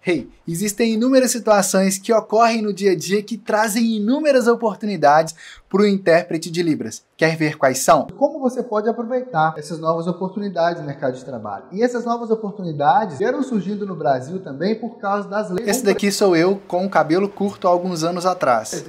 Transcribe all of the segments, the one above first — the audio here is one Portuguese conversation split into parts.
Hey, existem inúmeras situações que ocorrem no dia a dia que trazem inúmeras oportunidades para o intérprete de Libras. Quer ver quais são? Como você pode aproveitar essas novas oportunidades no mercado de trabalho. E essas novas oportunidades vieram surgindo no Brasil também por causa das leis. Esse daqui sou eu com o cabelo curto há alguns anos atrás.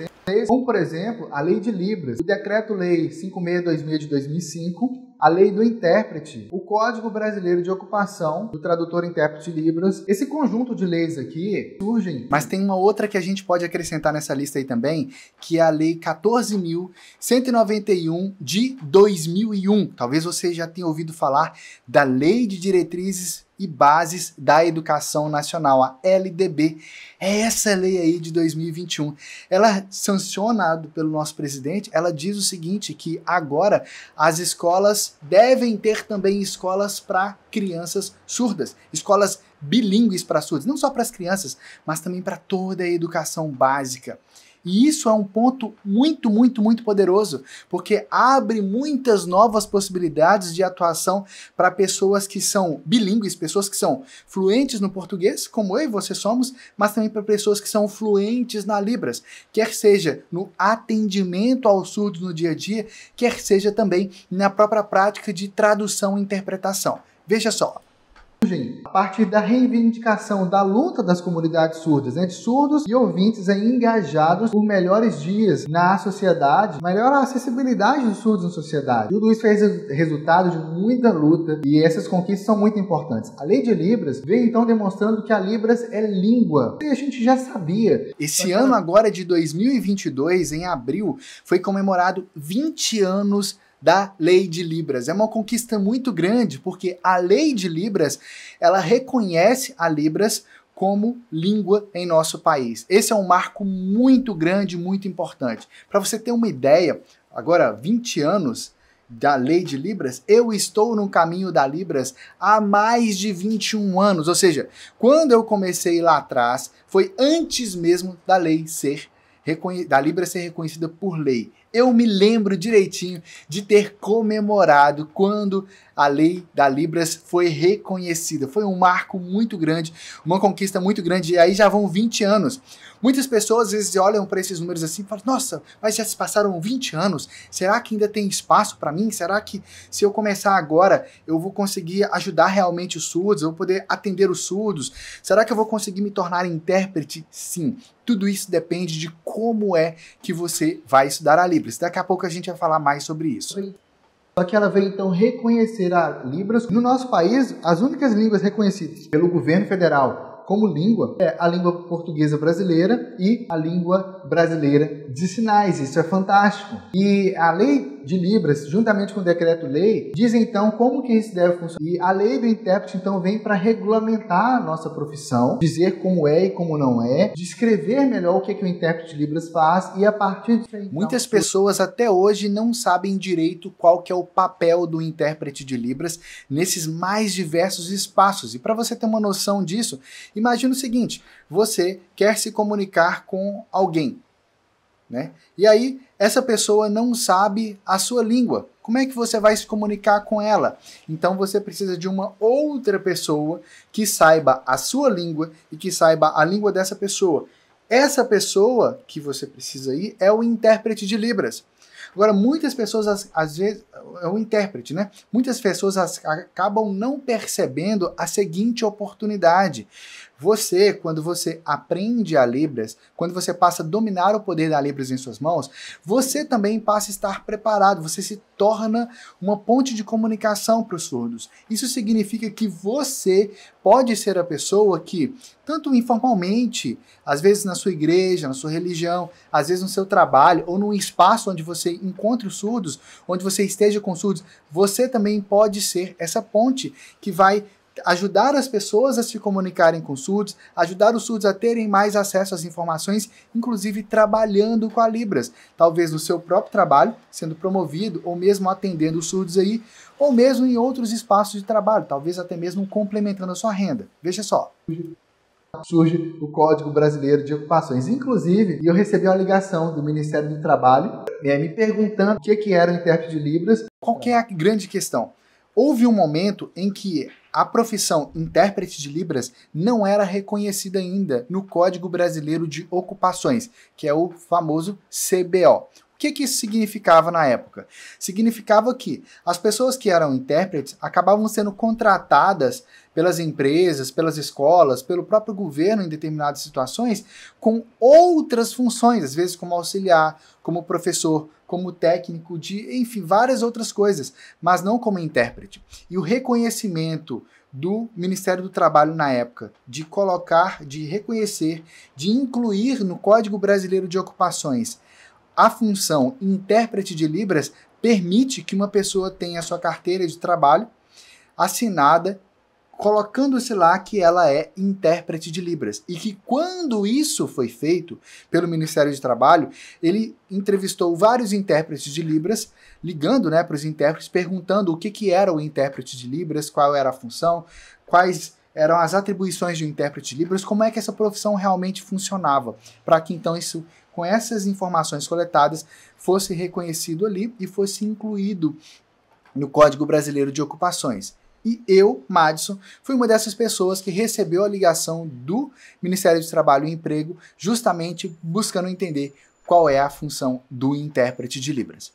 Como, por exemplo, a Lei de Libras, o Decreto-Lei 5626 de 2005, a Lei do Intérprete, o Código Brasileiro de Ocupação do Tradutor e Intérprete de Libras. Esse conjunto de leis aqui surgem... Mas tem uma outra que a gente pode acrescentar nessa lista aí também, que é a Lei 14.191 de 2001. Talvez você já tenha ouvido falar da Lei de Diretrizes e Bases da Educação Nacional, a LDB. É essa lei aí de 2021. Ela, sancionada pelo nosso presidente, ela diz o seguinte, que agora as escolas devem ter também escolas para crianças surdas, escolas bilíngues para surdos, não só para as crianças, mas também para toda a educação básica. E isso é um ponto muito, muito, muito poderoso, porque abre muitas novas possibilidades de atuação para pessoas que são bilíngues, pessoas que são fluentes no português, como eu e você somos, mas também para pessoas que são fluentes na Libras, quer seja no atendimento aos surdos no dia a dia, quer seja também na própria prática de tradução e interpretação. Veja só. A partir da reivindicação da luta das comunidades surdas, de surdos e ouvintes engajados por melhores dias na sociedade, melhor acessibilidade dos surdos na sociedade. Tudo isso fez resultado de muita luta e essas conquistas são muito importantes. A Lei de Libras veio então demonstrando que a Libras é língua. E a gente já sabia. Esse ano agora de 2022, em abril, foi comemorado 20 anos da Lei de Libras. É uma conquista muito grande, porque a Lei de Libras, ela reconhece a Libras como língua em nosso país. Esse é um marco muito grande, muito importante. Para você ter uma ideia, agora 20 anos da Lei de Libras, eu estou no caminho da Libras há mais de 21 anos, ou seja, quando eu comecei lá atrás, foi antes mesmo da lei da Libras ser reconhecida por lei. Eu me lembro direitinho de ter comemorado quando a lei da Libras foi reconhecida. Foi um marco muito grande, uma conquista muito grande, e aí já vão 20 anos. Muitas pessoas às vezes olham para esses números assim e falam, nossa, mas já se passaram 20 anos, será que ainda tem espaço para mim? Será que se eu começar agora eu vou conseguir ajudar realmente os surdos, eu vou poder atender os surdos? Será que eu vou conseguir me tornar intérprete? Sim. Tudo isso depende de como é que você vai estudar a Libras. Daqui a pouco a gente vai falar mais sobre isso. Só que ela veio então reconhecer a Libras. No nosso país, as únicas línguas reconhecidas pelo governo federal como língua é a língua portuguesa brasileira e a língua brasileira de sinais. Isso é fantástico. E a Lei de Libras, juntamente com o Decreto-Lei, diz então como que isso deve funcionar. E a Lei do Intérprete então vem para regulamentar a nossa profissão, dizer como é e como não é, descrever melhor o que o intérprete de Libras faz e a partir disso... Então, muitas pessoas até hoje não sabem direito qual que é o papel do intérprete de Libras nesses mais diversos espaços. E para você ter uma noção disso, imagina o seguinte, você quer se comunicar com alguém, né? E aí, essa pessoa não sabe a sua língua. Como é que você vai se comunicar com ela? Então você precisa de uma outra pessoa que saiba a sua língua e que saiba a língua dessa pessoa. Essa pessoa que você precisa ir é o intérprete de Libras. Agora, muitas pessoas, às vezes, é o intérprete, né? Muitas pessoas acabam não percebendo a seguinte oportunidade. Você, quando você aprende a Libras, quando você passa a dominar o poder da Libras em suas mãos, você também passa a estar preparado, você se torna uma ponte de comunicação para os surdos. Isso significa que você pode ser a pessoa que, tanto informalmente, às vezes na sua igreja, na sua religião, às vezes no seu trabalho, ou num espaço onde você encontre os surdos, onde você esteja com surdos, você também pode ser essa ponte que vai ajudar as pessoas a se comunicarem com surdos, ajudar os surdos a terem mais acesso às informações, inclusive trabalhando com a Libras. Talvez no seu próprio trabalho, sendo promovido, ou mesmo atendendo os surdos aí, ou mesmo em outros espaços de trabalho, talvez até mesmo complementando a sua renda. Veja só. Surge o Código Brasileiro de Ocupações. Inclusive, eu recebi uma ligação do Ministério do Trabalho me perguntando o que era o intérprete de Libras. Qual que é a grande questão? Houve um momento em que A profissão intérprete de Libras não era reconhecida ainda no Código Brasileiro de Ocupações, que é o famoso CBO. O que isso significava na época? Significava que as pessoas que eram intérpretes acabavam sendo contratadas pelas empresas, pelas escolas, pelo próprio governo em determinadas situações, com outras funções, às vezes como auxiliar, como professor, como técnico de, enfim, várias outras coisas, mas não como intérprete. E o reconhecimento do Ministério do Trabalho na época, de colocar, de reconhecer, de incluir no Código Brasileiro de Ocupações a função intérprete de Libras, permite que uma pessoa tenha sua carteira de trabalho assinada, colocando-se lá que ela é intérprete de Libras. E que quando isso foi feito pelo Ministério do Trabalho, ele entrevistou vários intérpretes de Libras, ligando, para os intérpretes, perguntando o que era o intérprete de Libras, qual era a função, quais eram as atribuições de um intérprete de Libras, como é que essa profissão realmente funcionava, para que então isso, com essas informações coletadas, fosse reconhecido ali e fosse incluído no Código Brasileiro de Ocupações. E eu, Madison, fui uma dessas pessoas que recebeu a ligação do Ministério do Trabalho e Emprego, justamente buscando entender qual é a função do intérprete de Libras.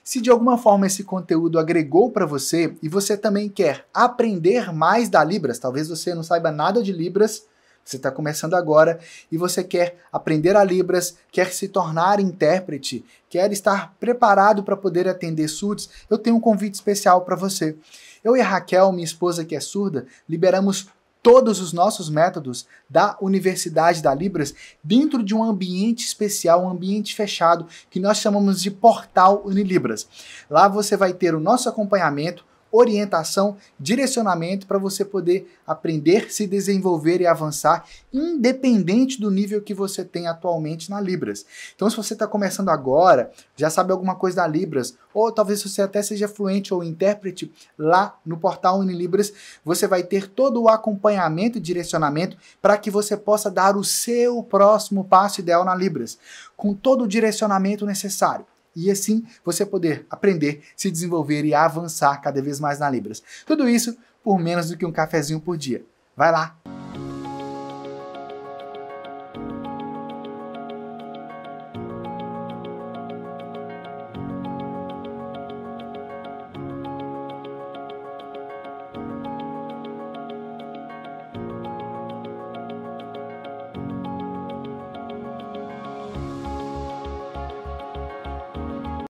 Se de alguma forma esse conteúdo agregou para você e você também quer aprender mais da Libras, talvez você não saiba nada de Libras, você está começando agora e você quer aprender a Libras, quer se tornar intérprete, quer estar preparado para poder atender surdos, eu tenho um convite especial para você. Eu e a Raquel, minha esposa que é surda, liberamos todos os nossos métodos da Universidade da Libras dentro de um ambiente especial, um ambiente fechado, que nós chamamos de Portal Unilibras. Lá você vai ter o nosso acompanhamento, orientação, direcionamento para você poder aprender, se desenvolver e avançar, independente do nível que você tem atualmente na Libras. Então, se você está começando agora, já sabe alguma coisa da Libras, ou talvez você até seja fluente ou intérprete, lá no portal Unilibras, você vai ter todo o acompanhamento e direcionamento para que você possa dar o seu próximo passo ideal na Libras, com todo o direcionamento necessário. E assim você poder aprender, se desenvolver e avançar cada vez mais na Libras. Tudo isso por menos do que um cafezinho por dia. Vai lá!